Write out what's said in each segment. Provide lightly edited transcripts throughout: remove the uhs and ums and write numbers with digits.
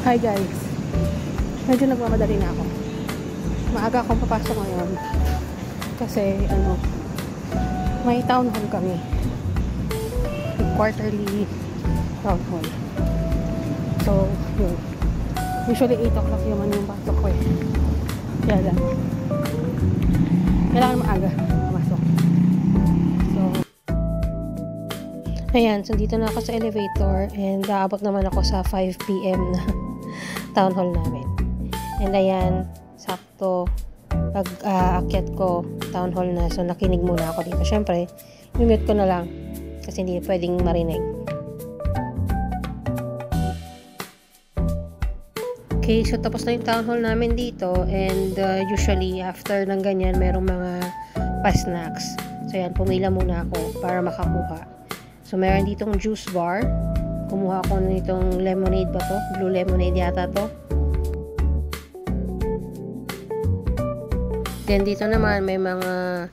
Hi guys. Medyo nagmamadali na ako. Maaga akong papasok ngayon. Kasi may town hall kami. Quarterly town hall. So, yun. Usually 8 o'clock yung pasok ko eh. Kaya lang. Kailangan maaga pumasok. So, ayan. So, dito na ako sa elevator and aabot naman ako sa 5 PM na town hall namin. And ayan, sakto pag aakyat ko town hall na, so nakinig muna ako dito. Syempre, mute ko na lang kasi hindi pwedeng marinig. Okay, so tapos na yung town hall namin dito and usually after ng ganyan merong mga pa-snacks. So ayan, pumila muna ako para makakuha. So meron ditong juice bar. Kumuha ako nitong lemonade ba to? Blue lemonade yata to. Then dito naman may mga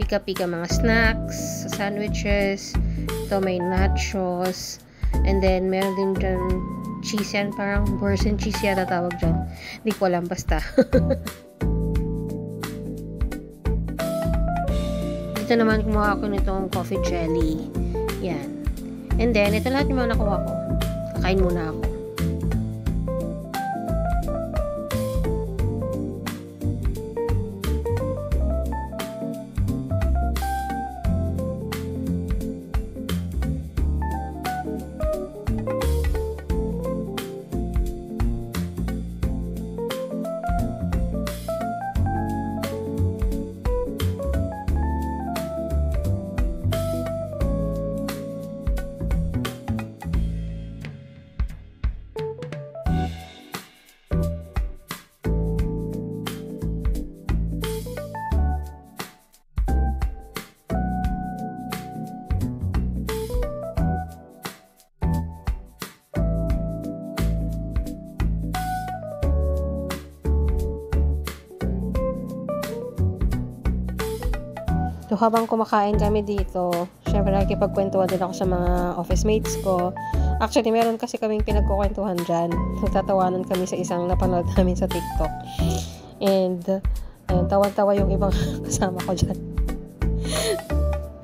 pika-pika mga snacks, sandwiches. Ito may nachos. And then meron din dyan cheese yan. Parang burst and cheese yata tawag dyan. Hindi ko alam basta. Dito naman kumuha ako nitong coffee jelly. Yan. And then, ito lahat yung mga nakuha ko. Kakain muna ako. So, habang kumakain kami dito, syempre nakikipagkwentuhan din ako sa mga office mates ko. Actually, meron kasi kaming pinagkukwentuhan dyan. Nagtatawanan kami sa isang napanood namin sa TikTok. And, ayun, tawa-tawa yung ibang kasama ko dyan.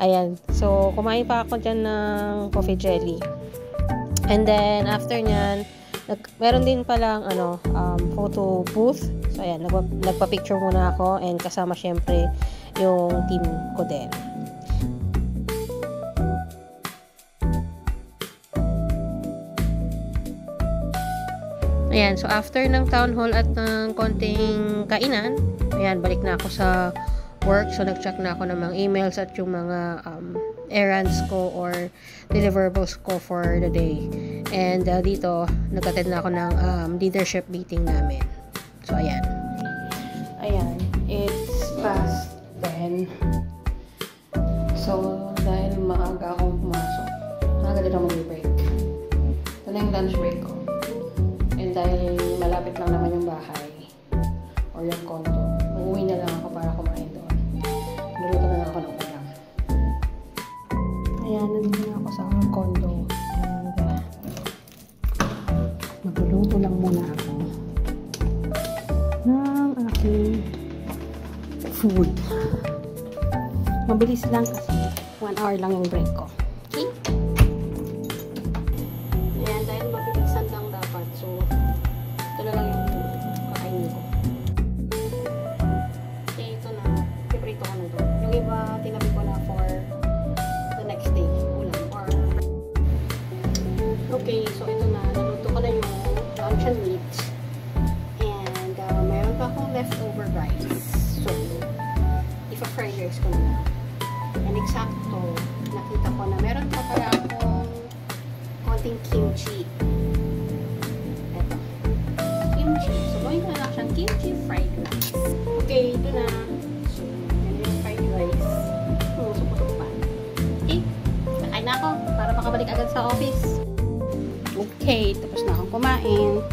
Ayan. So, kumain pa ako dyan ng coffee jelly. And then, after nyan, meron din palang photo booth. So, ayan, nagpa-picture muna ako and kasama syempre yung team ko din. Ayan, so after ng town hall at ng konting kainan, ayan, balik na ako sa work. So, nag-check na ako ng mga emails at yung mga errands ko or deliverables ko for the day. And dito, nag-attend na ako ng leadership meeting namin. So, ayan. Ayan, it's past 10. So, dahil maaga akong pumasok, maaga din ako mag-break. Ito na yung lunch break ko. And dahil malapit lang naman yung bahay or yung condo, uuwi na lang ako para kumain doon. Nuluto na lang ako ng ulam. Ayan, nandito na ako sa condo. And magluluto lang muna ako ng aking food. Mabilis lang kasi 1 hour lang yung break ko. Okay? Ayan, dahil mabilisan lang dapat. So, ito na lang yung kakainin ko. Okay, ito na. Piprito ko na ito. Yung iba, tinabi ko na for the next day. Ulam. Or okay, so ito na. Naluto ko na yung luncheon meat. And meron pa akong leftover rice. So, ipa-fried rice ko na. And eksakto, nakita ko na meron pa pala akong konting kimchi. Eto. Kimchi. So, gawin ko na lang siyang kimchi fried rice. Okay, ito na. So, yan yung fried rice. Suputok pa. Okay, kakain na ako para makabalik agad sa office. Okay, tapos na akong kumain.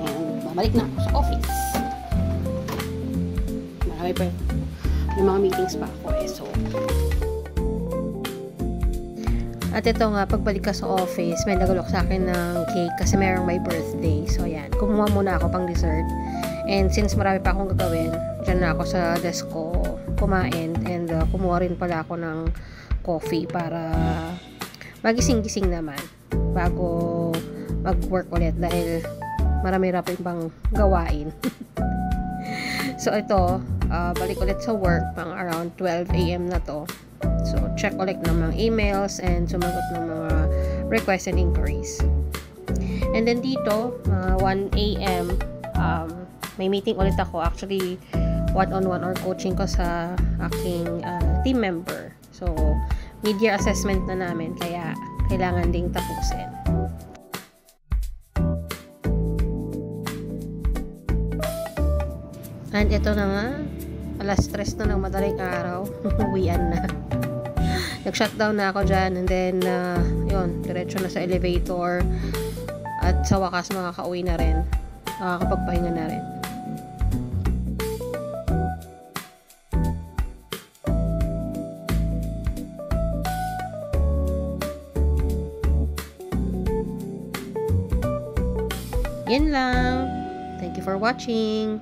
And babalik na ako sa office. Marami pa yung mga meetings pa ako eh. So, At ito nga, pagbalik ka sa office, may nagalok sa akin ng cake kasi merong my birthday. So, ayan. Kumuha muna ako pang dessert. And since marami pa akong gagawin, dyan na ako sa desk ko kumain. And kumuha rin pala ako ng coffee para magising-gising naman bago mag-work ulit dahil marami-rami pang gawain. So, ito, balik ulit sa work pang around 12 AM na to. So, check ulit ng mga emails and sumagot ng mga requests and inquiries. And then dito, 1 AM, may meeting ulit ako. Actually, one-on-one or coaching ko sa aking team member. So, mid-year assessment na namin, kaya kailangan ding tapusin. And ito na nga, alas 3 na ng madaling araw, uwian na. Nag-shutdown na ako dyan, and then, yun, diretso na sa elevator, at sa wakas makakauwi na rin, makakapagpahinga na rin. Yan lang. Thank you for watching.